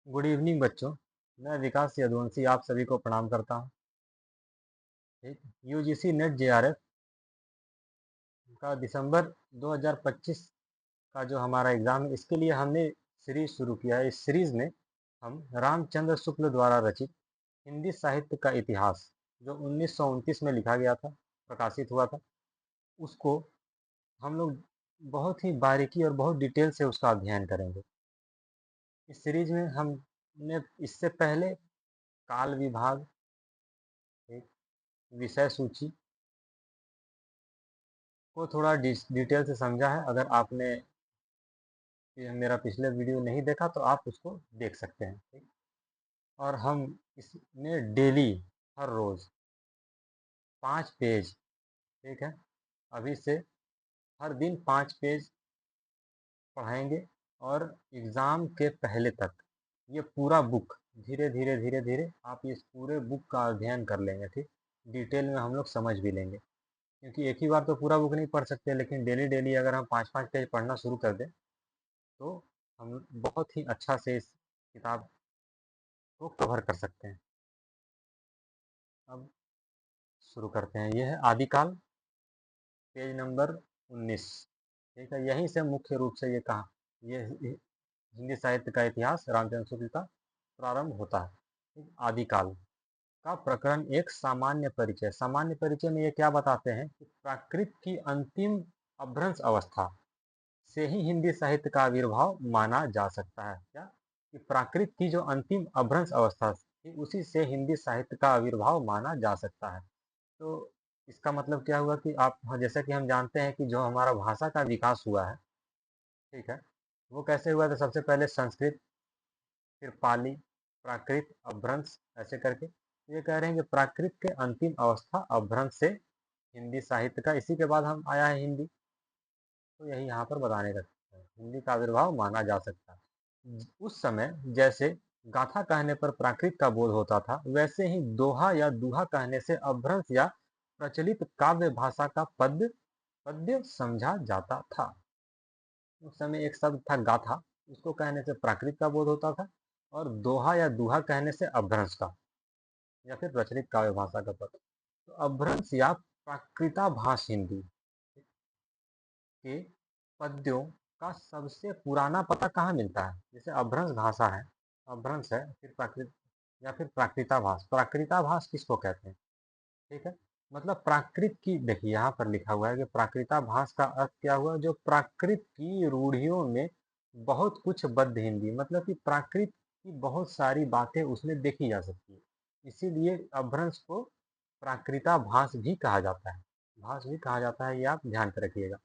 Good evening बच्चों। मैं विकास यदुवंशी आप सभी को प्रणाम करता हूँ। ठीक। यूजीसी नेट जेआरएफ का दिसंबर 2025 का जो हमारा एग्ज़ाम है, इसके लिए हमने सीरीज शुरू किया है। इस सीरीज में हम रामचंद्र शुक्ल द्वारा रचित हिंदी साहित्य का इतिहास, जो 1929 में लिखा गया था, प्रकाशित हुआ था, उसको हम लोग बहुत ही बारीकी और बहुत डिटेल से उसका अध्ययन करेंगे। इस सीरीज में हमने इससे पहले काल विभाग, एक विषय सूची को थोड़ा डिटेल से समझा है। अगर आपने ये मेरा पिछले वीडियो नहीं देखा तो आप उसको देख सकते हैं। ठीक। और हम इसमें डेली, हर रोज 5 पेज, ठीक है, अभी से हर दिन 5 पेज पढ़ाएंगे। और एग्ज़ाम के पहले तक ये पूरा बुक धीरे धीरे धीरे धीरे आप इस पूरे बुक का अध्ययन कर लेंगे। ठीक। डिटेल में हम लोग समझ भी लेंगे, क्योंकि एक ही बार तो पूरा बुक नहीं पढ़ सकते, लेकिन डेली डेली अगर हम 5-5 पेज पढ़ना शुरू कर दें तो हम बहुत ही अच्छा से इस किताब को कवर कर सकते हैं। अब शुरू करते हैं। यह है आदिकाल, पेज नंबर 19। ठीक है, यहीं से मुख्य रूप से ये हिंदी साहित्य का इतिहास रामचंद्र शुक्ल का प्रारंभ होता है। ठीक। आदिकाल का प्रकरण एक, सामान्य परिचय। सामान्य परिचय में ये क्या बताते हैं कि प्राकृत की अंतिम अभ्रंश अवस्था से ही हिंदी साहित्य का आविर्भाव माना जा सकता है। क्या कि प्राकृत की जो अंतिम अभ्रंश अवस्था थी, उसी से हिंदी साहित्य का आविर्भाव माना जा सकता है। तो इसका मतलब क्या हुआ कि आप, हाँ, जैसा कि हम जानते हैं कि जो हमारा भाषा का विकास हुआ है, ठीक है, वो कैसे हुआ था? सबसे पहले संस्कृत, फिर पाली, प्राकृत, अपभ्रंश, ऐसे करके ये कह रहे हैं कि प्राकृत के अंतिम अवस्था अपभ्रंश से हिंदी साहित्य का, इसी के बाद हम आया है हिंदी। तो यही यहाँ पर बताने का है, हिंदी का आविर्भाव माना जा सकता है। उस समय जैसे गाथा कहने पर प्राकृत का बोध होता था, वैसे ही दोहा या दूहा कहने से अपभ्रंश या प्रचलित काव्य भाषा का पद्य समझा जाता था। उस समय एक शब्द था गाथा, उसको कहने से प्राकृत का बोध होता था, और दोहा या दूहा कहने से अपभ्रंश का या फिर प्रचलित काव्य भाषा का पद। तो अपभ्रंश या प्राकृताभास हिंदी के पद्यों का सबसे पुराना पता कहाँ मिलता है? जैसे अपभ्रंश भाषा है, अपभ्रंश है, फिर प्राकृत या फिर प्राकृताभास। प्राकृताभास किसको कहते हैं? ठीक है, मतलब प्राकृत की, देखिए यहाँ पर लिखा हुआ है कि प्राकृताभास का अर्थ क्या हुआ? जो प्राकृत की रूढ़ियों में बहुत कुछ बद्ध हिंदी, मतलब कि प्राकृत की बहुत सारी बातें उसमें देखी जा सकती है, इसीलिए अपभ्रंश को प्राकृताभास भी कहा जाता है। भास भी कहा जाता है, ये आप ध्यान पे रखिएगा।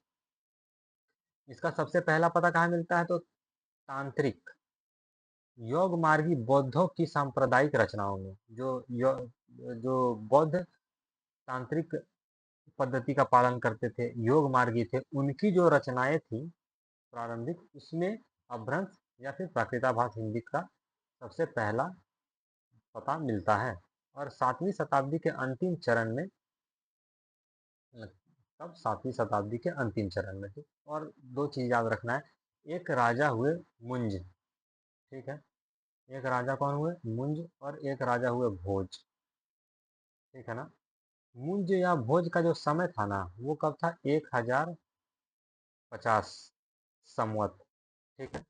इसका सबसे पहला पता कहाँ मिलता है? तो तांत्रिक योग मार्गी बौद्धों की सांप्रदायिक रचनाओं में, जो बौद्ध तांत्रिक पद्धति का पालन करते थे, योग मार्गी थे, उनकी जो रचनाएं थी प्रारंभिक, उसमें अपभ्रंश या फिर प्राकृताभास हिंदी का सबसे पहला पता मिलता है। और 7वीं शताब्दी के अंतिम चरण में, तब 7वीं शताब्दी के अंतिम चरण में थी। और दो चीज याद रखना है, एक राजा हुए मुंज, ठीक है, एक राजा कौन हुए? मुंज। और एक राजा हुए भोज, ठीक है ना। मुंज या भोज का जो समय था ना, वो कब था? 1050 संवत, ठीक है।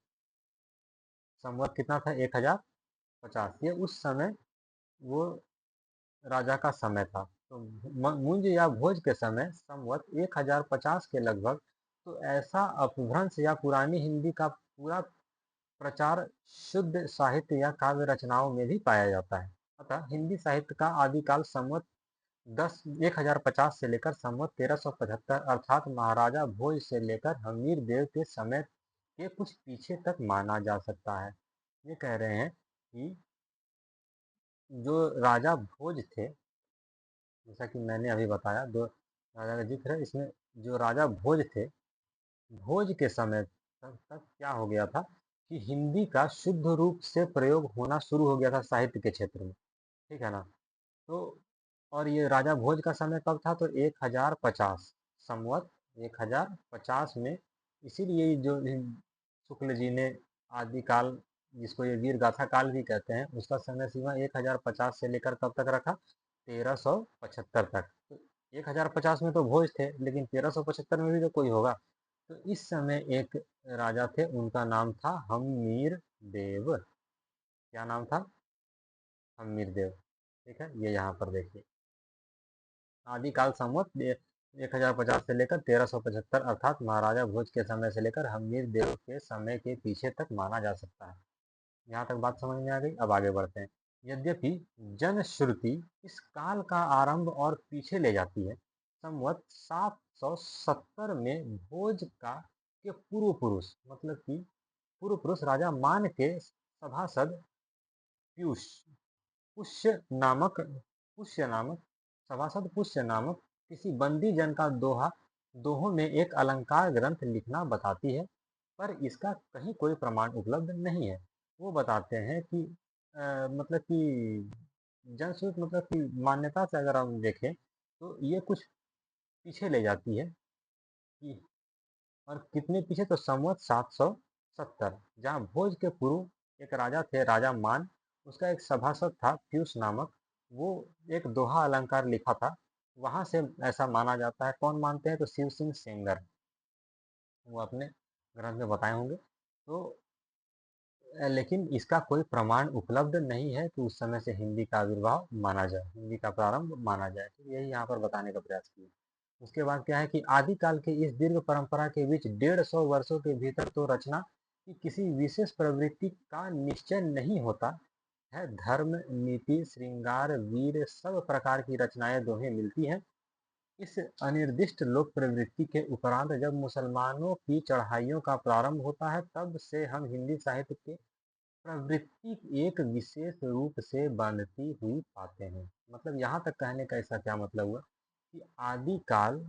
संवत कितना था? 1050। ये उस समय वो राजा का समय था। तो मुंज या भोज के समय संवत 1050 के लगभग, तो ऐसा अपभ्रंश या पुरानी हिंदी का पूरा प्रचार शुद्ध साहित्य या काव्य रचनाओं में भी पाया जाता है। अतः हिंदी साहित्य का आदिकाल संवत 1050 से लेकर संवत 1375, अर्थात महाराजा भोज से लेकर हमीर देव के समय के कुछ पीछे तक माना जा सकता है। ये कह रहे हैं कि जो राजा भोज थे, जैसा कि मैंने अभी बताया, दो राजा का जिक्र है इसमें। जो राजा भोज थे, भोज के समय तक क्या हो गया था कि हिंदी का शुद्ध रूप से प्रयोग होना शुरू हो गया था साहित्य के क्षेत्र में, ठीक है ना। तो और ये राजा भोज का समय कब था? तो 1050 संवत 1050 में। इसीलिए जो शुक्ल जी ने आदिकाल जिसको ये वीर गाथा काल भी कहते हैं, उसका समय सीमा 1050 से लेकर कब तक रखा? 1375 तक। तो 1050 में तो भोज थे, लेकिन 1375 में भी तो कोई होगा। तो इस समय एक राजा थे, उनका नाम था हम्मीर देव। क्या नाम था? हम्मीर देव। ठीक है, ये यहाँ पर देखिए, आदिकाल संवत 1050 से लेकर 1375, अर्थात महाराजा भोज के समय से लेकर हम्मीर देव के समय के पीछे तक माना जा सकता है। यहाँ तक बात समझ में आ गई। अब आगे बढ़ते हैं। यद्यपि जनश्रुति इस काल का आरंभ और पीछे ले जाती है, संवत 770 में भोज का के पूर्व पुरुष, मतलब कि पूर्व पुरुष राजा मान के सभासद पीयूष पुष्य नामक सभासद पुष्य नामक किसी बंदी जन का दोहों में एक अलंकार ग्रंथ लिखना बताती है, पर इसका कहीं कोई प्रमाण उपलब्ध नहीं है। वो बताते हैं कि मतलब कि जनश्रुति, मतलब कि मान्यता से अगर हम देखें तो ये कुछ पीछे ले जाती है कि, और कितने पीछे, तो संवत 770, जहाँ भोज के पूर्व एक राजा थे, राजा मान, उसका एक सभासद था पीयूष नामक, वो एक दोहा अलंकार लिखा था। वहां से ऐसा माना जाता है। कौन मानते हैं? तो शिव सिंह सेंगर, वो अपने ग्रंथ में बताए होंगे। तो लेकिन इसका कोई प्रमाण उपलब्ध नहीं है कि उस समय से हिंदी का आविर्भाव माना जाए, हिंदी का प्रारंभ माना जाए। तो यही यहाँ पर बताने का प्रयास किया। उसके बाद क्या है कि आदिकाल के इस दीर्घ परंपरा के बीच 150 वर्षों के भीतर तो रचना की किसी विशेष प्रवृत्ति का निश्चय नहीं होता है। धर्म, नीति, श्रृंगार, वीर, सब प्रकार की रचनाएं दोहें मिलती हैं। इस अनिर्दिष्ट लोक प्रवृत्ति के उपरांत जब मुसलमानों की चढ़ाइयों का प्रारंभ होता है, तब से हम हिंदी साहित्य के प्रवृत्ति एक विशेष रूप से बनती हुई पाते हैं। मतलब यहाँ तक कहने का इसका क्या मतलब हुआ कि आदिकाल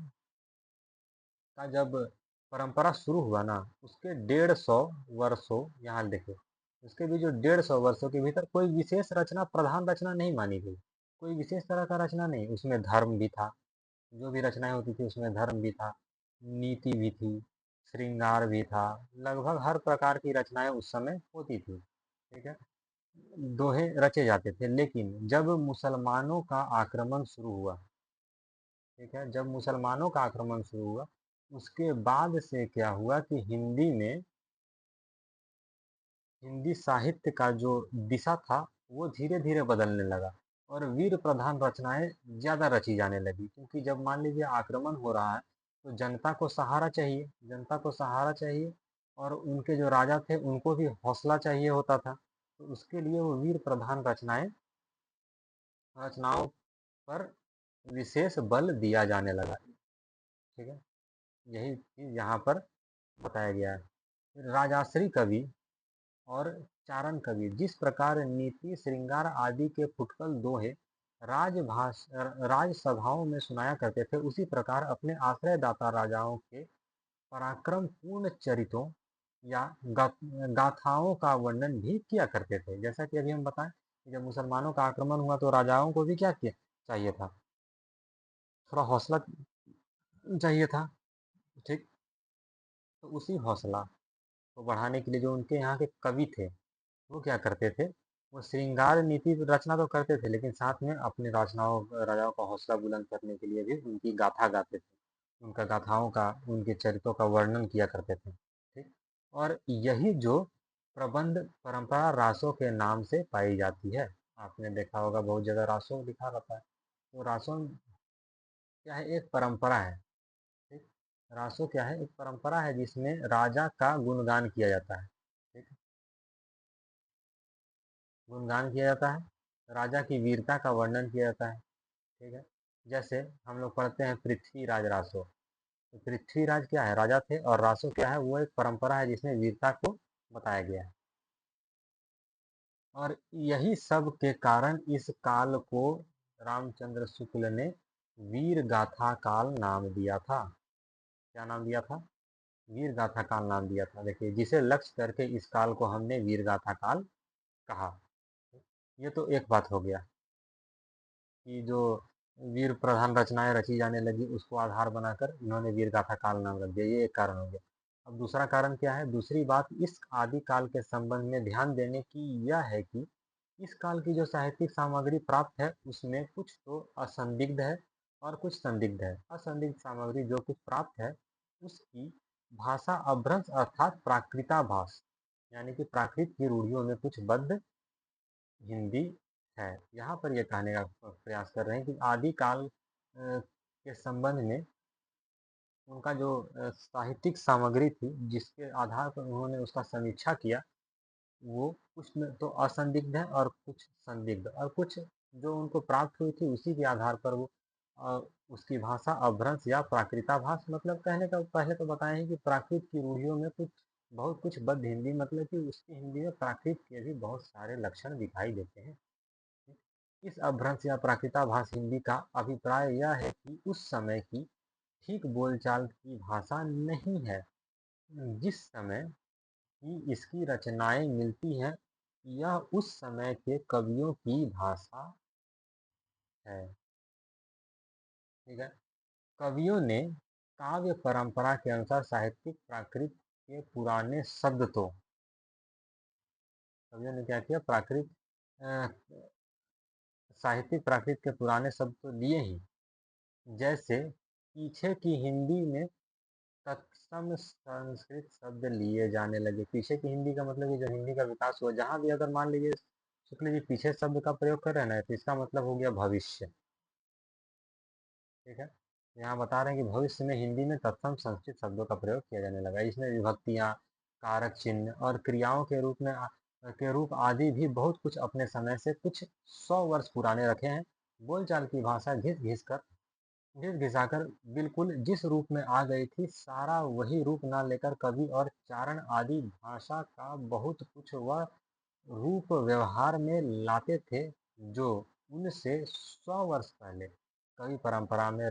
का जब परंपरा शुरू हुआ ना, उसके 150 वर्षों, यहाँ देखो, उसके भी जो 150 वर्षों के भीतर कोई विशेष रचना, प्रधान रचना नहीं मानी गई। कोई विशेष तरह का रचना नहीं, उसमें धर्म भी था, जो भी रचनाएं होती थी उसमें धर्म भी था, नीति भी थी, श्रृंगार भी था, लगभग हर प्रकार की रचनाएं उस समय होती थी। ठीक है, दोहे रचे जाते थे। लेकिन जब मुसलमानों का आक्रमण शुरू हुआ, ठीक है, जब मुसलमानों का आक्रमण शुरू हुआ, उसके बाद से क्या हुआ कि हिंदी साहित्य का जो दिशा था वो धीरे धीरे बदलने लगा, और वीर प्रधान रचनाएं ज्यादा रची जाने लगी। क्योंकि जब मान लीजिए आक्रमण हो रहा है, तो जनता को सहारा चाहिए, जनता को सहारा चाहिए, और उनके जो राजा थे उनको भी हौसला चाहिए होता था। तो उसके लिए वो वीर प्रधान रचनाओं पर विशेष बल दिया जाने लगा। ठीक है, यही चीज यहाँ पर बताया गया है। फिर राजाश्री कवि और चारण कवि जिस प्रकार नीति, श्रृंगार आदि के फुटकल दोहे राजसभाओं में सुनाया करते थे, उसी प्रकार अपने आश्रयदाता राजाओं के पराक्रम पूर्ण चरितों या गाथाओं का वर्णन भी किया करते थे। जैसा कि अभी हम बताएं कि जब मुसलमानों का आक्रमण हुआ तो राजाओं को भी क्या किया चाहिए था? थोड़ा हौसला चाहिए था। ठीक, तो उसी हौसला को बढ़ाने के लिए जो उनके यहाँ के कवि थे, वो क्या करते थे? वो श्रृंगार नीति रचना तो करते थे, लेकिन साथ में अपने रचनाओं राजाओं का हौसला बुलंद करने के लिए भी उनकी गाथा गाते थे, उनका गाथाओं का, उनके चरित्रों का वर्णन किया करते थे। ठीक, और यही जो प्रबंध परंपरा रासों के नाम से पाई जाती है। आपने देखा होगा बहुत जगह रासों लिखा रहता है। तो रासों क्या है? एक परंपरा है। ठीक, रासो क्या है? एक परंपरा है जिसमें राजा का गुणगान किया जाता है। ठीक, गुणगान किया जाता है, राजा की वीरता का वर्णन किया जाता है। ठीक है, जैसे हम लोग पढ़ते हैं पृथ्वीराज रासो। तो पृथ्वीराज क्या है? राजा थे, और रासो क्या है? वो एक परंपरा है जिसमें वीरता को बताया गया है। और यही सब के कारण इस काल को रामचंद्र शुक्ल ने वीर गाथा काल नाम दिया था। क्या नाम दिया था? वीर गाथा काल नाम दिया था। देखिए, जिसे लक्ष्य करके इस काल को हमने वीर गाथा काल कहा। ये तो एक बात हो गया कि जो वीर प्रधान रचनाएं रची जाने लगी, उसको आधार बनाकर इन्होंने वीर गाथा काल नाम रख दिया, ये एक कारण हो गया। अब दूसरा कारण क्या है? दूसरी बात इस आदि काल के संबंध में ध्यान देने की यह है कि इस काल की जो साहित्यिक सामग्री प्राप्त है उसमें कुछ तो असंदिग्ध है और कुछ संदिग्ध है। असंदिग्ध सामग्री जो कुछ प्राप्त है उसकी भाषा अभ्रंश अर्थात प्राकृताभास, यानी कि प्राकृत की रूढ़ियों में कुछ बद्ध हिंदी है। यहाँ पर ये कहने का प्रयास कर रहे हैं कि आदि काल के संबंध में उनका जो साहित्यिक सामग्री थी जिसके आधार पर उन्होंने उसका समीक्षा किया, वो कुछ में तो असंदिग्ध है और कुछ संदिग्ध, और कुछ जो उनको प्राप्त हुई थी उसी के आधार पर वो अ, उसकी भाषा अभ्रंश या प्राकृताभास, मतलब कहने का पहले तो बताएं हैं कि प्राकृत की रूढ़ियों में कुछ बहुत कुछ बद्ध हिंदी, मतलब कि उसकी हिंदी में प्राकृत के भी बहुत सारे लक्षण दिखाई देते हैं। इस अभ्रंश या प्राकृताभास हिंदी का अभिप्राय यह है कि उस समय की ठीक बोलचाल की भाषा नहीं है। जिस समय की इसकी रचनाएं मिलती हैं यह उस समय के कवियों की भाषा है। ठीक है। कवियों ने काव्य परंपरा के अनुसार साहित्यिक प्राकृत के पुराने शब्द तो कवियों ने क्या किया? प्राकृत साहित्यिक प्राकृत के पुराने शब्द तो लिए ही, जैसे पीछे की हिंदी में तत्सम संस्कृत शब्द लिए जाने लगे। पीछे की हिंदी का मतलब कि जो हिंदी का विकास हुआ, जहां भी अगर मान लीजिए शुक्ल जी पीछे शब्द का प्रयोग कर रहे हैं ना, तो इसका मतलब हो गया भविष्य। ठीक है। यहाँ बता रहे हैं कि भविष्य में हिंदी में तत्सम संस्कृत शब्दों का प्रयोग किया जाने लगा। इसमें विभक्तियां, कारक चिन्ह और क्रियाओं के रूप में के रूप आदि भी बहुत कुछ अपने समय से कुछ 100 वर्ष पुराने रखे हैं। बोलचाल की भाषा घिस घिसाकर बिल्कुल जिस रूप में आ गई थी, सारा वही रूप ना लेकर कवि और चारण आदि भाषा का बहुत कुछ वह रूप व्यवहार में लाते थे जो उनसे 100 वर्ष पहले कवि परंपरा में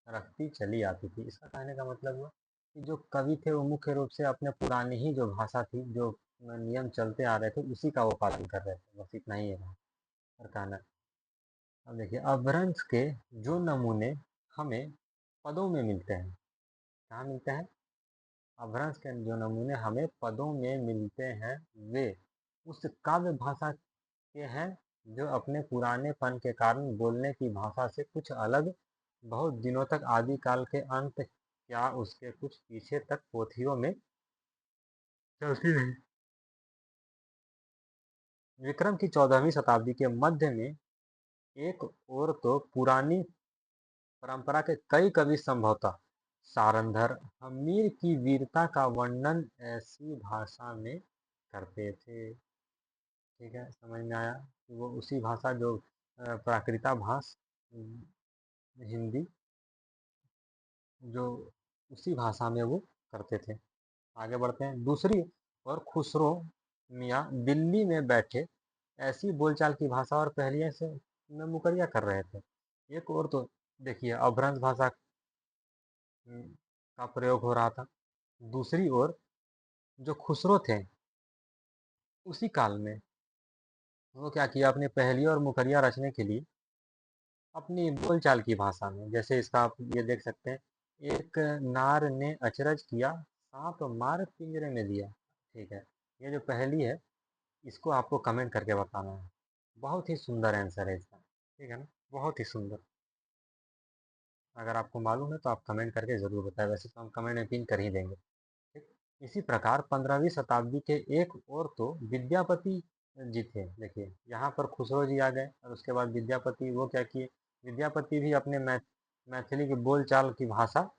रखती चली आती थी। इसका कहने का मतलब हुआ कि जो कवि थे वो मुख्य रूप से अपने पुरानी ही जो भाषा थी, जो नियम चलते आ रहे थे, उसी का वो पालन कर रहे थे। बस इतना ही है और कहना। अब देखिए अपभ्रंश के जो नमूने हमें पदों में मिलते हैं, कहाँ मिलते हैं? अपभ्रंश के जो नमूने हमें पदों में मिलते हैं वे उस काव्य भाषा के हैं जो अपने पुरानेपन के कारण बोलने की भाषा से कुछ अलग, बहुत दिनों तक आदि काल के अंत क्या उसके कुछ पीछे तक पोथियों में चलती रही। विक्रम की 14वीं शताब्दी के मध्य में एक और तो पुरानी परंपरा के कई कवि संभवतः सारंधर हमीर की वीरता का वर्णन ऐसी भाषा में करते थे। ठीक है, समझ में आया कि वो उसी भाषा जो प्राकृता भाष हिंदी, जो उसी भाषा में वो करते थे। आगे बढ़ते हैं। दूसरी और खुसरो मियाँ दिल्ली में बैठे ऐसी बोलचाल की भाषा और पहलिए से में मुकरिया कर रहे थे। एक और तो देखिए अभ्रंश भाषा का प्रयोग हो रहा था। दूसरी ओर जो खुसरो थे उसी काल में वो क्या किया, अपनी पहेली और मुखरिया रचने के लिए अपनी बोलचाल की भाषा में, जैसे इसका आप ये देख सकते हैं, एक नार ने अचरज किया, सांप मार पिंजरे में दिया। ठीक है, ये जो पहेली है इसको आपको कमेंट करके बताना है। बहुत ही सुंदर आंसर है इसका। ठीक है ना, बहुत ही सुंदर। अगर आपको मालूम है तो आप कमेंट करके ज़रूर बताएं, वैसे तो हम कमेंट में पिन कर ही देंगे। ठीक। इसी प्रकार 15वीं शताब्दी के एक और तो विद्यापति जी थे। देखिए यहाँ पर खुसरो जी आ गए और उसके बाद विद्यापति वो क्या किए, विद्यापति भी अपने मैथिली की बोलचाल की भाषा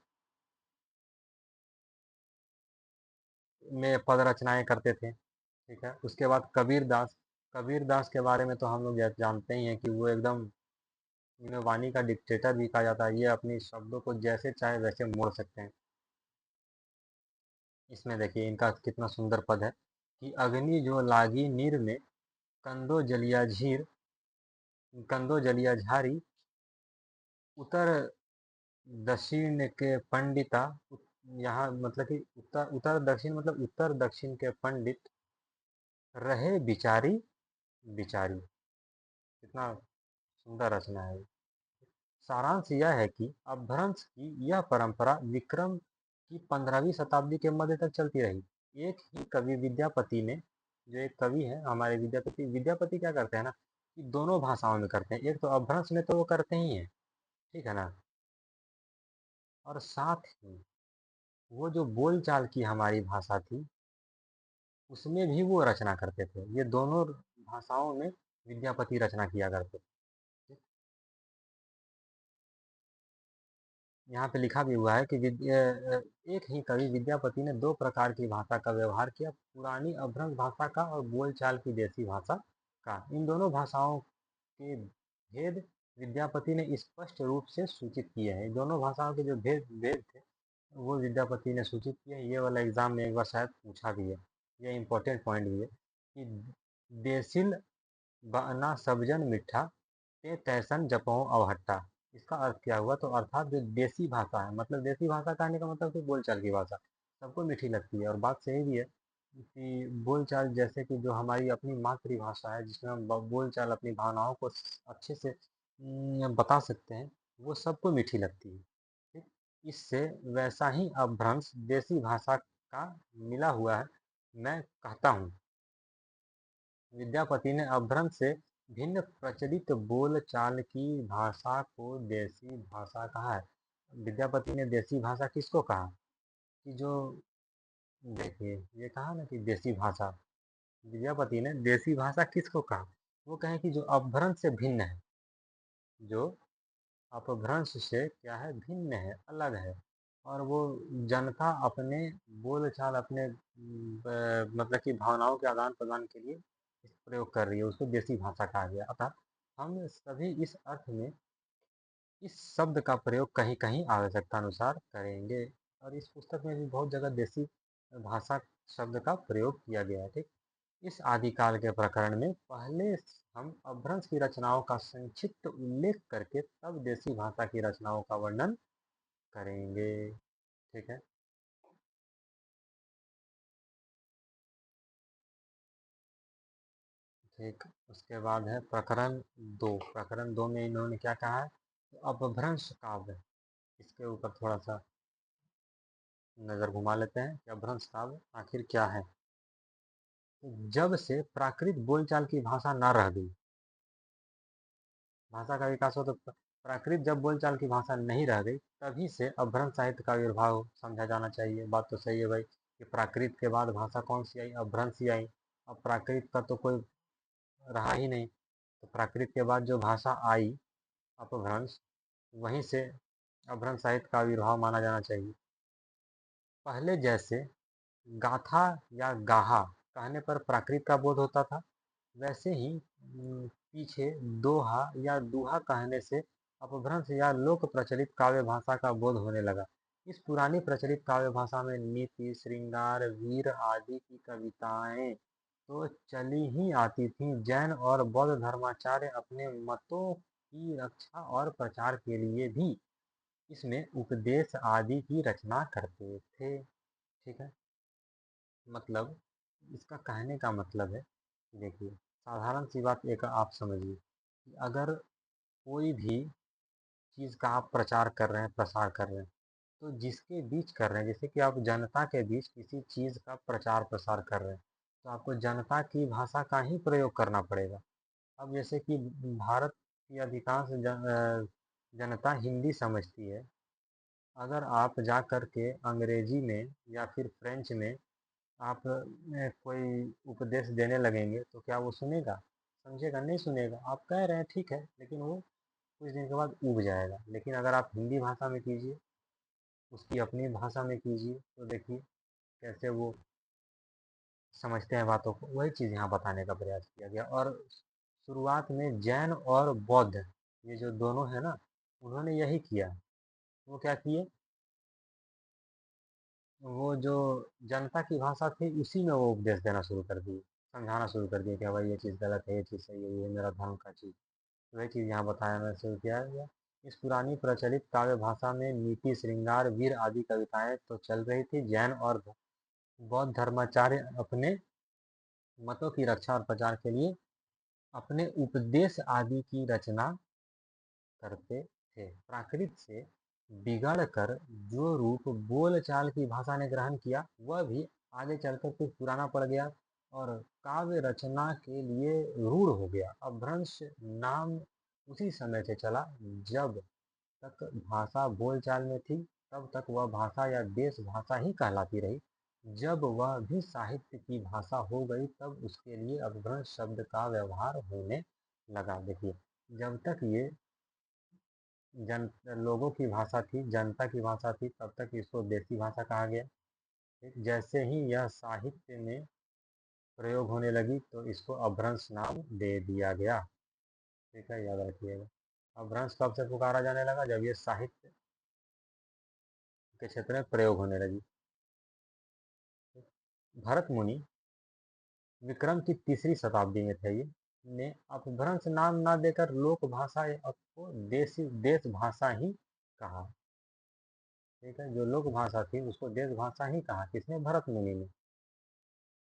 में पद रचनाएं करते थे। ठीक है, उसके बाद कबीर दास के बारे में तो हम लोग जानते ही हैं कि वो एकदम इन्हें वाणी का डिक्टेटर भी कहा जाता है। ये अपनी शब्दों को जैसे चाहे वैसे मोड़ सकते हैं। इसमें देखिए इनका कितना सुंदर पद है कि अग्नि जो लागी नीर में, कंदो जलिया झीर, कंदो जलिया झारी, उत्तर दक्षिण के पंडिता। यहाँ मतलब कि उत्तर उत्तर दक्षिण मतलब उत्तर दक्षिण के पंडित रहे बिचारी बिचारी। कितना सुंदर रचना है। सारांश यह है कि अपभ्रंश की यह परंपरा विक्रम कि 15वीं शताब्दी के मध्य तक चलती रही। एक ही कवि विद्यापति ने, जो एक कवि है हमारे विद्यापति, विद्यापति क्या करते हैं ना कि दोनों भाषाओं में करते हैं। एक तो अपभ्रंश में तो वो करते ही हैं, ठीक है ना, और साथ ही वो जो बोलचाल की हमारी भाषा थी उसमें भी वो रचना करते थे। ये दोनों भाषाओं में विद्यापति रचना किया करते थे। यहाँ पे लिखा भी हुआ है कि एक ही कवि विद्यापति ने दो प्रकार की भाषा का व्यवहार किया, पुरानी अभ्रंश भाषा का और बोलचाल की देसी भाषा का। इन दोनों भाषाओं के भेद विद्यापति ने स्पष्ट रूप से सूचित किए हैं। दोनों भाषाओं के जो भेद भेद थे वो विद्यापति ने सूचित किया है। ये वाला एग्जाम में एक बार शायद पूछा भी है, ये इम्पोर्टेंट पॉइंट भी है कि देसिल बना सबजन मिठा ते तैसन जपऊ अवहट्टा। इसका अर्थ क्या हुआ? तो अर्थात जो देसी भाषा है, मतलब देसी भाषा कहने का मतलब कि बोलचाल की भाषा सबको मीठी लगती है। और बात सही भी है कि बोलचाल जैसे कि जो हमारी अपनी मातृभाषा है जिसमें हम बोलचाल अपनी भावनाओं को अच्छे से बता सकते हैं, वो सबको मीठी लगती है। ठीक, इससे वैसा ही अपभ्रंश देसी भाषा का मिला हुआ है। मैं कहता हूँ विद्यापति ने अपभ्रंश से भिन्न प्रचलित बोलचाल की भाषा को देसी भाषा कहा है। विद्यापति ने देसी भाषा किसको कहा? कि जो, देखिए ये कहा ना कि देसी भाषा, विद्यापति ने देसी भाषा किसको कहा? वो कहे कि जो अपभ्रंश से भिन्न है, जो अपभ्रंश से क्या है, भिन्न है, अलग है, और वो जनता अपने बोलचाल अपने मतलब कि भावनाओं के आदान प्रदान के लिए प्रयोग कर रही है, उसको देसी भाषा कहा गया। अतः हम सभी इस अर्थ में इस शब्द का प्रयोग कहीं कहीं आवश्यकता अनुसार करेंगे। और इस पुस्तक में भी बहुत जगह देसी भाषा शब्द का प्रयोग किया गया है। ठीक, इस आदिकाल के प्रकरण में पहले हम अपभ्रंश की रचनाओं का संक्षिप्त उल्लेख करके तब देसी भाषा की रचनाओं का वर्णन करेंगे। ठीक है, ठीक। उसके बाद है प्रकरण 2। प्रकरण 2 में इन्होंने क्या कहा है? तो अपभ्रंश काव्य, इसके ऊपर थोड़ा सा नज़र घुमा लेते हैं कि अपभ्रंश काव्य आखिर क्या है। तो जब से प्राकृत बोलचाल की भाषा न रह गई, भाषा का विकास हो तो प्राकृत जब बोलचाल की भाषा नहीं रह गई, तभी से अपभ्रंश साहित्य का आविर्भाव समझा जाना चाहिए। बात तो सही है भाई कि प्राकृत के बाद भाषा कौन सी आई? अपभ्रंश ही आई। अब प्राकृत का तो कोई रहा ही नहीं, तो प्राकृत के बाद जो भाषा आई अपभ्रंश, वहीं से अपभ्रंश साहित्य का आविर्भाव माना जाना चाहिए। पहले जैसे गाथा या गाहा कहने पर प्राकृत का बोध होता था, वैसे ही पीछे दोहा या दूहा कहने से अपभ्रंश या लोक प्रचलित काव्य भाषा का बोध होने लगा। इस पुरानी प्रचलित काव्य भाषा में नीति, श्रृंगार, वीर आदि की कविताएं तो चली ही आती थीं। जैन और बौद्ध धर्माचार्य अपने मतों की रक्षा और प्रचार के लिए भी इसमें उपदेश आदि की रचना करते थे। ठीक है, मतलब इसका कहने का मतलब है, देखिए साधारण सी बात एक आप समझिए कि अगर कोई भी चीज़ का आप प्रचार कर रहे हैं, प्रसार कर रहे हैं, तो जिसके बीच कर रहे हैं, जैसे कि आप जनता के बीच किसी चीज़ का प्रचार प्रसार कर रहे हैं, तो आपको जनता की भाषा का ही प्रयोग करना पड़ेगा। अब जैसे कि भारत की अधिकांश जनता हिंदी समझती है। अगर आप जा कर के अंग्रेजी में या फिर फ्रेंच में आप कोई उपदेश देने लगेंगे तो क्या वो सुनेगा? समझेगा? नहीं सुनेगा। आप कह रहे हैं ठीक है, लेकिन वो कुछ दिन के बाद ऊब जाएगा। लेकिन अगर आप हिंदी भाषा में कीजिए, उसकी अपनी भाषा में कीजिए, तो देखिए कैसे वो समझते हैं बातों को। वही चीज़ यहाँ बताने का प्रयास किया गया। और शुरुआत में जैन और बौद्ध, ये जो दोनों है ना, उन्होंने यही किया। वो क्या किए? वो जो जनता की भाषा थी उसी में वो उपदेश देना शुरू कर दिए, समझाना शुरू कर दिए कि भाई ये चीज़ गलत है, ये चीज़ सही है, ये मेरा धर्म का चीज़। वही चीज़ यहाँ बताना शुरू किया गया। इस पुरानी प्रचलित काव्य भाषा में नीति, श्रृंगार, वीर आदि कविताएं तो चल रही थी। जैन और बौद्ध धर्माचार्य अपने मतों की रक्षा और प्रचार के लिए अपने उपदेश आदि की रचना करते थे। प्राकृत से बिगड़ कर जो रूप बोलचाल की भाषा ने ग्रहण किया वह भी आगे चलकर कुछ पुराना पड़ गया और काव्य रचना के लिए रूढ़ हो गया। अपभ्रंश नाम उसी समय से चला जब तक भाषा बोलचाल में थी, तब तक वह भाषा या देश भाषा ही कहलाती रही। जब वह भी साहित्य की भाषा हो गई तब उसके लिए अपभ्रंश शब्द का व्यवहार होने लगा। देखिए, जब तक ये जन लोगों की भाषा थी, जनता की भाषा थी, तब तक इसको देसी भाषा कहा गया। ठीक, जैसे ही यह साहित्य में प्रयोग होने लगी तो इसको अपभ्रंश नाम दे दिया गया। ठीक है, याद रखिएगा। अपभ्रंश कब से पुकारा जाने लगा? जब ये साहित्य के क्षेत्र में प्रयोग होने लगी। भरत मुनि विक्रम की तीसरी शताब्दी में थे, ये ने अपभ्रंश नाम ना देकर लोक भाषा को देश भाषा ही कहा। ठीक है, जो लोक भाषा थी उसको देश भाषा ही कहा। किसने? भरत मुनि ने।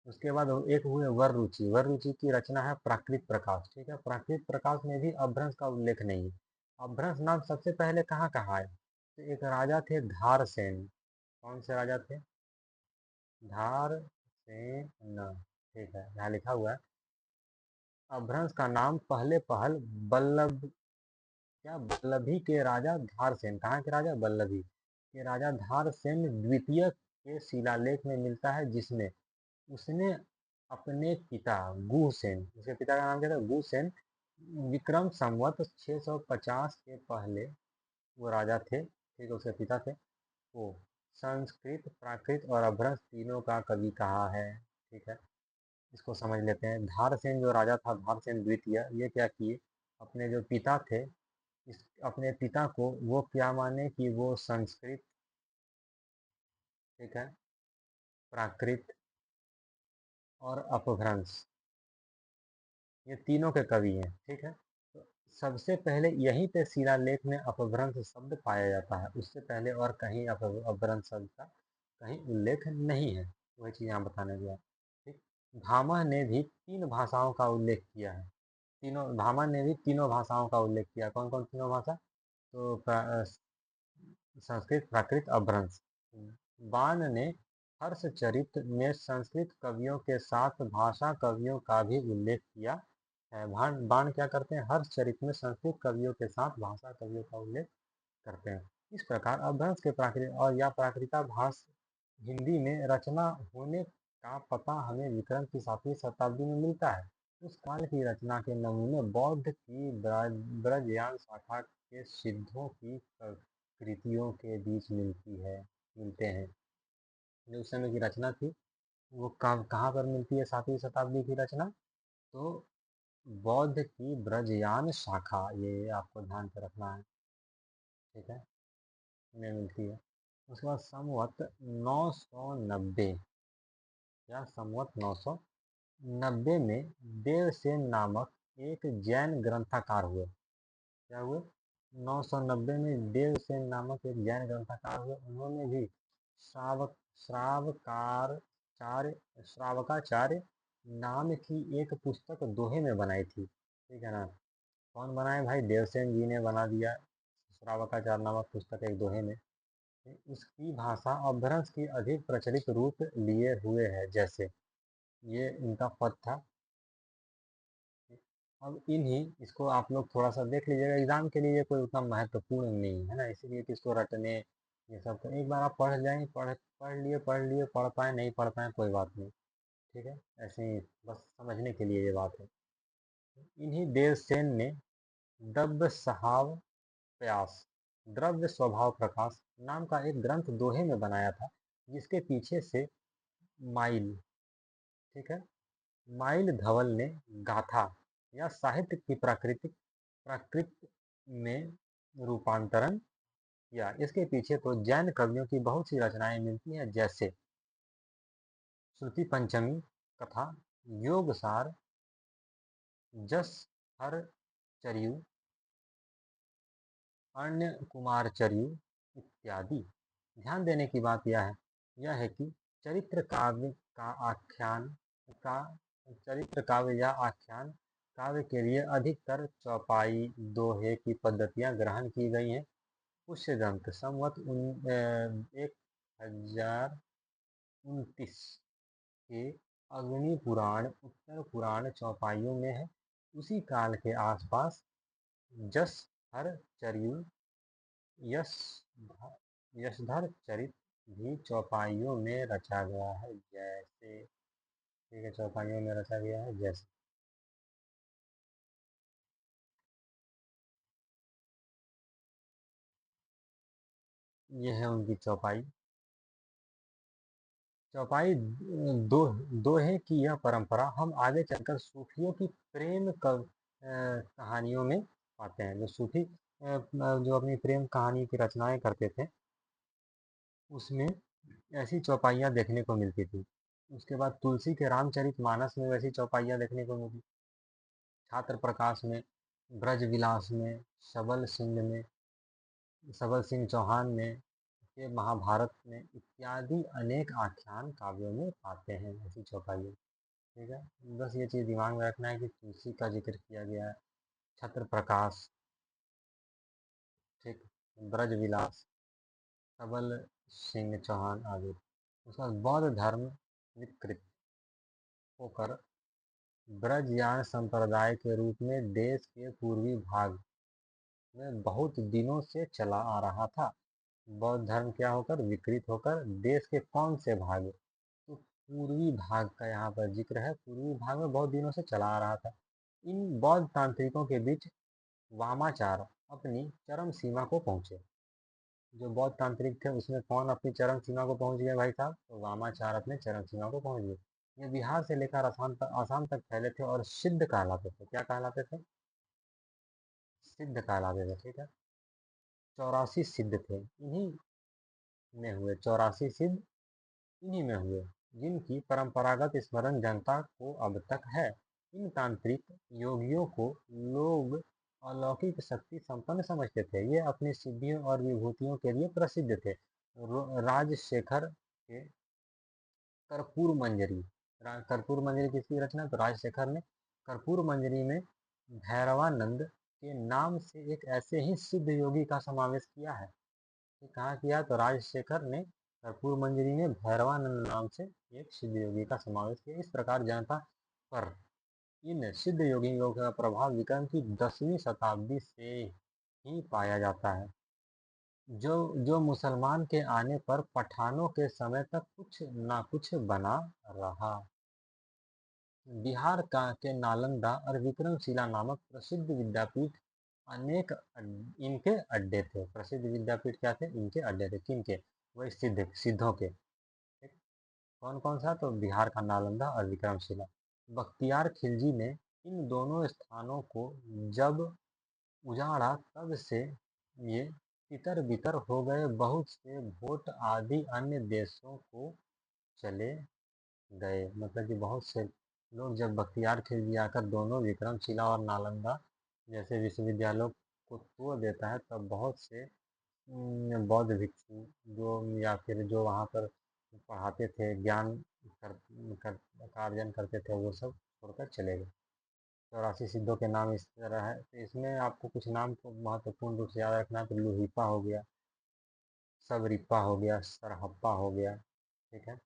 उसके बाद एक हुए वर रुचि। वर रुचि की रचना है प्राकृत प्रकाश। ठीक है, प्राकृत प्रकाश में भी अपभ्रंश का उल्लेख नहीं है। अपभ्रंश नाम सबसे पहले कहाँ कहा है? तो एक राजा थे धारसेन। कौन से राजा थे? धारसेन। ठीक है, यहाँ लिखा हुआ है। अपभ्रंश का नाम पहले पहल बल्लभी के राजा धारसेन। कहाँ के राजा? बल्लभी के राजा धारसेन द्वितीय के शिलालेख में मिलता है, जिसमें उसने अपने पिता गुहसेन, उसके पिता का नाम क्या था? गुहसेन। विक्रम संवत 650 के पहले वो राजा थे। ठीक है, उसके पिता थे वो। संस्कृत, प्राकृत और अपभ्रंश तीनों का कवि कहा है। ठीक है, इसको समझ लेते हैं। धारसेन जो राजा था, धारसेन द्वितीय, ये क्या किए? अपने जो पिता थे, इस अपने पिता को वो क्या माने कि वो संस्कृत, ठीक है, प्राकृत और अपभ्रंश, ये तीनों के कवि हैं। ठीक है, तो सबसे पहले यहीं पे शिलालेख में अपभ्रंश शब्द पाया जाता है। उससे पहले और कहीं अपभ्रंश शब्द का कहीं उल्लेख नहीं है। वही चीज़ यहाँ बताने गया। ठीक, भामह ने भी तीन भाषाओं का उल्लेख किया है। भामह ने भी तीनों भाषाओं का उल्लेख किया। कौन कौन तीनों भाषा? तो संस्कृत, प्राकृत, अपभ्रंश। बाण ने हर्षचरित में संस्कृत कवियों के साथ भाषा कवियों का भी उल्लेख किया है। बाण क्या करते हैं? हर्षचरित में संस्कृत कवियों के साथ भाषा कवियों का उल्लेख करते हैं। इस प्रकार अपभ्रंश के प्राकृत और या प्राकृताभास हिंदी में रचना होने का पता हमें विक्रम की 7वीं शताब्दी में मिलता है। उस काल की रचना के नमूने बौद्ध की ब्रजयान शाखा के सिद्धों की कृतियों के बीच मिलते हैं। जो उस समय की रचना थी वो कहाँ पर मिलती है? 7वीं शताब्दी की रचना तो बौद्ध की ब्रजयान शाखा, ये आपको ध्यान पे रखना है। ठीक है, में मिलती है। उसके बाद संवत 990 या संवत 990 में देवसेन नामक एक जैन ग्रंथकार हुए। क्या हुए? 990 में देवसेन नामक एक जैन ग्रंथकार हुए। उन्होंने भी श्रावक श्रावकाचार्य श्रावकाचार्य नाम की एक पुस्तक दोहे में बनाई थी। ठीक है ना? कौन बनाए भाई? देवसेन जी ने बना दिया श्रावकाचार्य नामक पुस्तक एक दोहे में। उसकी भाषा अपभ्रंश की अधिक प्रचलित रूप लिए हुए है। जैसे ये इनका पद था। अब इसको आप लोग थोड़ा सा देख लीजिएगा। एग्जाम के लिए कोई उतना महत्वपूर्ण नहीं है ना, इसीलिए कि इसको रटने ये सब तो एक बार आप पढ़ जाएं, पढ़ लिए पढ़ पाए नहीं पढ़ पाए कोई बात नहीं। ठीक है, ऐसे ही बस समझने के लिए ये बात है। इन्हीं देवसेन ने दब्ब सहाव प्रयास द्रव्य स्वभाव प्रकाश नाम का एक ग्रंथ दोहे में बनाया था, जिसके पीछे से माइल, ठीक है, माइल धवल ने गाथा या साहित्य की प्राकृत में रूपांतरण किया। इसके पीछे तो जैन कवियों की बहुत सी रचनाएं मिलती हैं, जैसे श्रुति पंचमी कथा, योगसार, जस हर चरियु, अन्य कुमार चरियु इत्यादि। ध्यान देने की बात यह है कि चरित्र काव्य का आख्यान का चरित्र काव्य या आख्यान काव्य के लिए अधिकतर चौपाई दोहे की पद्धतियां ग्रहण की गई हैं। पुष्यदंत संवत 1029 के अग्नि पुराण उत्तर पुराण चौपाइयों में है। उसी काल के आसपास जस हर चरियु यश यशधर चरित भी चौपाइयों में रचा गया है। जैसे ठीक है, चौपाइयों में रचा गया है जैसे ये है उनकी चौपाई। चौपाई दो दो है कि यह परंपरा हम आगे चलकर सूफियों की कहानियों में पाते हैं। जो सूफी जो अपनी प्रेम कहानी की रचनाएं करते थे उसमें ऐसी चौपाइयाँ देखने को मिलती थी। उसके बाद तुलसी के रामचरितमानस में वैसी चौपाइयाँ देखने को मिली, छात्र प्रकाश में, ब्रज विलास में, सबल सिंह में, सबल सिंह चौहान में, के महाभारत में इत्यादि अनेक आख्यान काव्यों में पाते हैं ऐसी चौपाइयाँ। ठीक है, बस ये चीज़ दिमाग में रखना है कि तुलसी का जिक्र किया गया है, छत्र प्रकाश, ठीक, ब्रज विलास, सबल सिंह चौहान आदि। उसका बौद्ध धर्म विकृत होकर ब्रजयान संप्रदाय के रूप में देश के पूर्वी भाग में बहुत दिनों से चला आ रहा था। बौद्ध धर्म क्या होकर विकृत होकर देश के कौन से भाग, तो पूर्वी भाग का यहाँ पर जिक्र है। पूर्वी भाग में बहुत दिनों से चला आ रहा था। इन बौद्ध तांत्रिकों के बीच वामाचार अपनी चरम सीमा को पहुंचे। जो बौद्ध तांत्रिक थे उसमें कौन अपनी चरम सीमा को पहुंच गया भाई साहब, तो वामाचार अपने चरम सीमा को पहुंच गए। ये बिहार से लेकर आसाम तक फैले थे और सिद्ध कहलाते थे। क्या कहलाते थे? सिद्ध कहलाते थे। ठीक है, 84 सिद्ध थे, इन्हीं में हुए 84 सिद्ध, इन्हीं में हुए जिनकी परंपरागत स्मरण जनता को अब तक है। इन तांत्रिक योगियों को लोग अलौकिक शक्ति संपन्न समझते थे। ये अपनी सिद्धियों और विभूतियों के लिए प्रसिद्ध थे। राजशेखर के कर्पूर मंजरी, कर्पूर मंजरी किसकी रचना? तो राजशेखर ने कर्पूर मंजरी में भैरवानंद के नाम से एक ऐसे ही सिद्ध योगी का समावेश किया है। ये कहाँ किया? तो राजशेखर ने कर्पूर मंजरी में भैरवानंद नाम से एक सिद्ध योगी का समावेश किया। इस प्रकार जनता पर इन सिद्ध योगियों का प्रभाव विक्रम की 10वीं शताब्दी से ही पाया जाता है। जो जो मुसलमान के आने पर पठानों के समय तक कुछ ना कुछ बना रहा। बिहार का के नालंदा और विक्रमशिला नामक प्रसिद्ध विद्यापीठ अनेक इनके अड्डे थे। प्रसिद्ध विद्यापीठ क्या थे? इनके अड्डे थे। किनके? वही सिद्धों के। ठीक? कौन कौन सा? तो बिहार का नालंदा और विक्रमशिला। बख्तियार खिलजी ने इन दोनों स्थानों को जब उजाड़ा तब से ये तितर बितर हो गए। बहुत से वोट आदि अन्य देशों को चले गए। मतलब कि बहुत से लोग जब बख्तियार खिलजी आकर दोनों विक्रमशिला और नालंदा जैसे विश्वविद्यालयों को तोड़ देता है, तब बहुत से बौद्ध भिक्षु जो या फिर जो वहाँ पर पढ़ाते थे, ज्ञान कर, कर, का अर्जन करते थे, वो सब छोड़कर चले गए। 84 सिद्धों के नाम इस तरह है। तो इसमें आपको कुछ नाम को महत्वपूर्ण रूप से याद रखना है। तो लुहिपा हो गया, सबरिप्पा हो गया, सरहप्पा हो गया, ठीक है,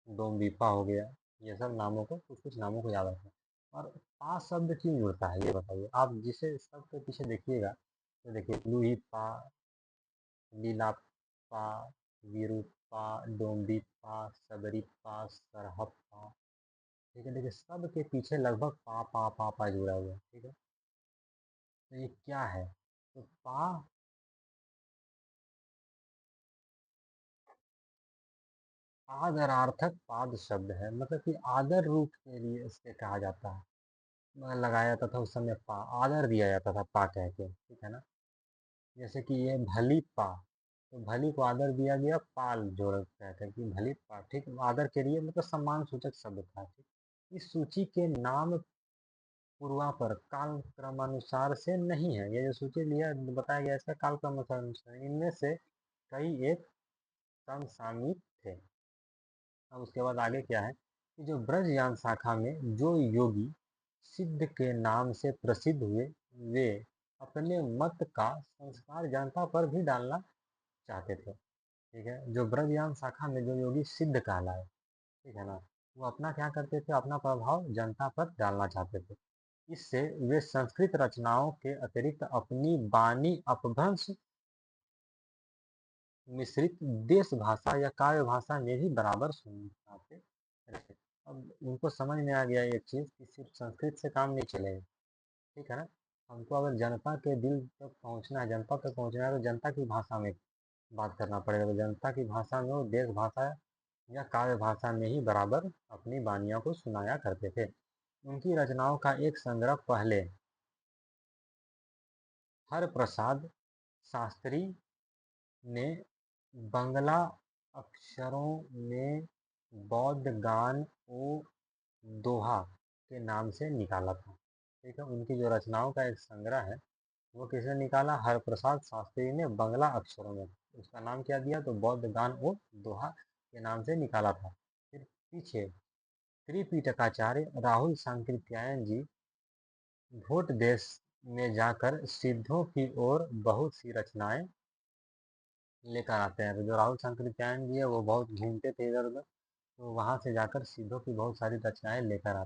डोम्बिपा हो गया। ये सब नामों को, कुछ कुछ नामों को याद रखना। और पा शब्द क्यों जुड़ता है ये बताइए आप। जिसे शब्द के पीछे देखिएगा तो देखिए लुहिपा, लीलाप्पा, विरूपा, डोम्बिप्पा, सबरिप्पा, सरहप्पा। ठीक है, देखिए सब के पीछे लगभग पा पा पा पा जुड़ा हुआ है। ठीक है, तो ये क्या है? तो पा आदरार्थक पाद शब्द है। मतलब कि आदर रूप के लिए इसके कहा जाता है, लगाया जाता था उस समय। पा आदर दिया जाता था पा कह के। ठीक है ना, जैसे कि ये भली पा, तो भली को आदर दिया गया, पाल जोड़ कहते हैं कि भली पा। ठीक, आदर के लिए मतलब सम्मान सूचक शब्द था। ठीक, इस सूची के नाम पूर्वापर काल क्रमानुसार से नहीं है। ये जो सूची लिया बताया गया इसका काल क्रमानुसार, इनमें से कई एक समसामयिक थे। अब उसके बाद आगे क्या है कि जो ब्रजयान शाखा में जो योगी सिद्ध के नाम से प्रसिद्ध हुए, वे अपने मत का संस्कार जनता पर भी डालना चाहते थे। ठीक है, जो ब्रह्मयान शाखा में जो योगी सिद्ध कहलाए, ठीक है ना, वो अपना क्या करते थे, अपना प्रभाव जनता पर डालना चाहते थे। इससे वे संस्कृत रचनाओं के अतिरिक्त अपनी वाणी अपभ्रंश मिश्रित देश भाषा या काव्य भाषा में भी बराबर सुनाते रहे। अब उनको समझ में आ गया एक चीज कि सिर्फ संस्कृत से काम नहीं चलेगा। ठीक है ना, हमको अगर जनता के दिल तक पहुंचना है, जनता तक पहुंचना है, तो जनता की भाषा में बात करना पड़ेगा। तो जनता की भाषा में वो देश भाषा या काव्य भाषा में ही बराबर अपनी वाणियों को सुनाया करते थे। उनकी रचनाओं का एक संग्रह पहले हर प्रसाद शास्त्री ने बंगला अक्षरों में बौद्ध गान ओ दोहा के नाम से निकाला था। ठीक है, उनकी जो रचनाओं का एक संग्रह है वो किसने निकाला, हरप्रसाद शास्त्री ने बंगला अक्षरों में। उसका नाम क्या दिया, तो बौद्ध गान ओ दोहा के नाम से निकाला था। फिर पीछे त्रिपिटकाचार्य राहुल सांकृत्यायन जी भोट देश में जाकर सिद्धों की ओर बहुत सी रचनाएं लेकर आते हैं। तो जो राहुल सांकृत्यायन जी है वो बहुत घूमते थे इधर उधर, तो वहां से जाकर सिद्धों की बहुत सारी रचनाएं लेकर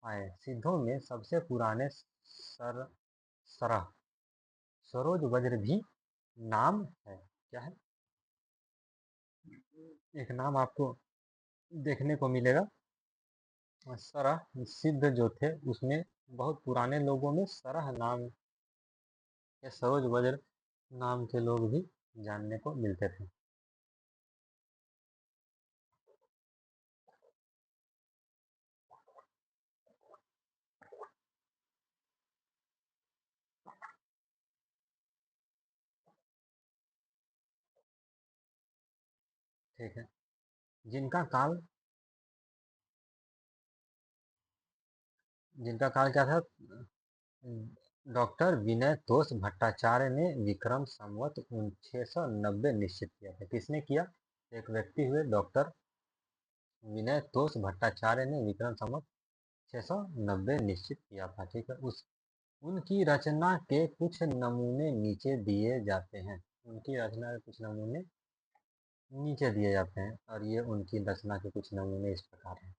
आए। सिद्धों में सबसे पुराने सरह सरोज वज्र भी नाम है। क्या है, एक नाम आपको देखने को मिलेगा। सरह सिद्ध जो थे उसमें बहुत पुराने लोगों में सरह नाम या सरोज वज्र नाम के लोग भी जानने को मिलते थे। ठीक है, जिनका काल जिनका काल क्या था, डॉक्टर विनय तोष भट्टाचार्य ने विक्रम संवत 690 निश्चित किया था। किसने किया, एक व्यक्ति हुए डॉक्टर विनय तोष भट्टाचार्य ने विक्रम संवत 690 निश्चित किया था। ठीक है, उस उनकी रचना के कुछ नमूने नीचे दिए जाते हैं। उनकी रचना के कुछ नमूने नीचे दिए जाते हैं, और ये उनकी रचना के कुछ नमूने इस प्रकार हैं।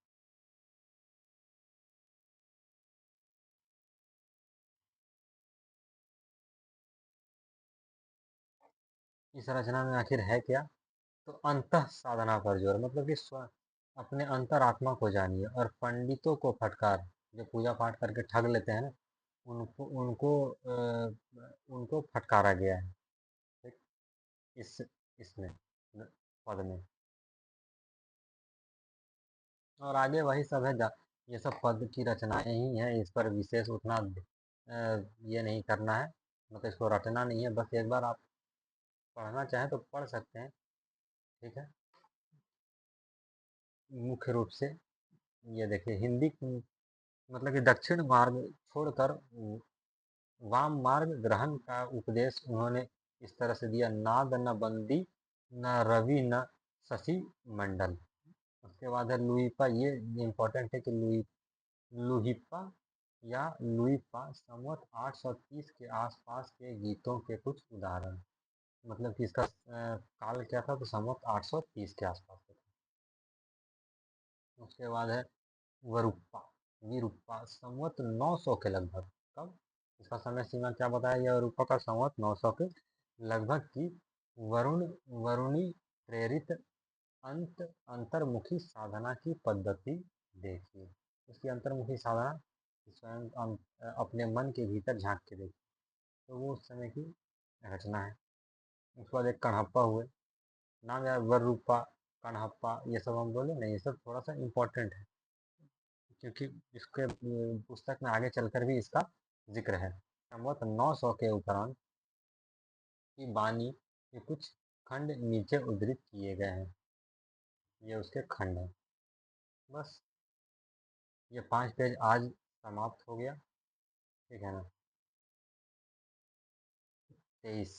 इस रचना में आखिर है क्या, तो अंतः साधना पर जोर, मतलब कि अपने अंतरात्मा को जानिए, और पंडितों को फटकार, जो पूजा पाठ करके ठग लेते हैं ना, उनको उनको उनको फटकारा गया है। ठीक, इस इसमें पद में, और आगे वही सब है। ये सब पद की रचनाएं ही हैं, इस पर विशेष उतना ये नहीं करना है, मतलब इसको रटना नहीं है। बस एक बार आप पढ़ना चाहें तो पढ़ सकते हैं। ठीक है, मुख्य रूप से ये देखिए, हिंदी मतलब कि दक्षिण मार्ग छोड़कर वाम मार्ग ग्रहण का उपदेश उन्होंने इस तरह से दिया, नाद न बंदी न रवि न शशि मंडल। उसके बाद है लुईपा, ये इम्पोर्टेंट है कि लुहिप्पा या लुईपा संवत 830 के आसपास के गीतों के कुछ उदाहरण। मतलब कि इसका काल क्या था, तो संवत 830 के आसपास का था। उसके बाद है वरुप्पा विरूपा संवत 900 के लगभग। कब, इसका समय सीमा क्या बताया, यह वरुप्पा का संवत 900 के लगभग की वरुणी प्रेरित अंतर्मुखी साधना की पद्धति देखिए। उसकी अंतर्मुखी साधना, स्वयं अपने मन के भीतर झांक के देखिए, तो वो उस समय की रचना है। उसके बाद एक कणहप्पा हुए, नाम यार वरूपा, कणहप्पा, ये सब हम बोले नहीं, ये सब थोड़ा सा इम्पोर्टेंट है, क्योंकि इसके पुस्तक में आगे चलकर भी इसका जिक्र है। संवत 900 के उपरांत की वाणी के कुछ खंड नीचे उद्धृत किए गए हैं। ये उसके खंड हैं। बस ये 5 पेज आज समाप्त हो गया। ठीक है ना, 23,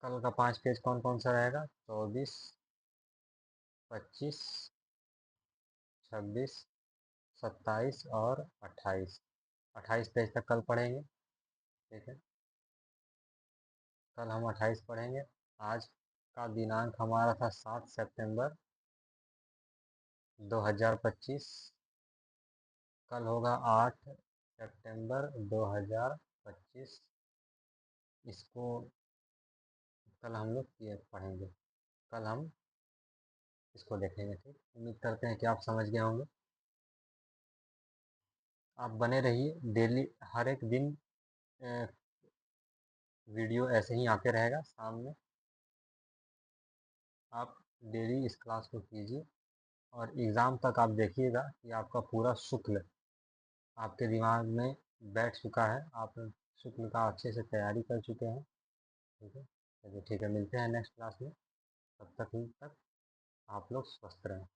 कल का 5 पेज कौन कौन सा रहेगा, 24, 25, 26, 27 और 28। 28 पेज तक कल पढ़ेंगे। ठीक है, कल हम 28 पढ़ेंगे। आज का दिनांक हमारा था 7 सितंबर 2025। कल होगा 8 सितंबर 2025। इसको कल हम लोग ये पढ़ेंगे, कल हम इसको देखेंगे। ठीक, उम्मीद करते हैं कि आप समझ गए होंगे। आप बने रहिए, डेली हर एक दिन वीडियो ऐसे ही आते रहेगा शाम में। आप डेली इस क्लास को कीजिए और एग्ज़ाम तक आप देखिएगा कि आपका पूरा शुक्ल आपके दिमाग में बैठ चुका है, आप शुक्ल का अच्छे से तैयारी कर चुके हैं। ठीक है, चलिए ठीक है, मिलते हैं नेक्स्ट क्लास में। तब तक आप लोग स्वस्थ रहें।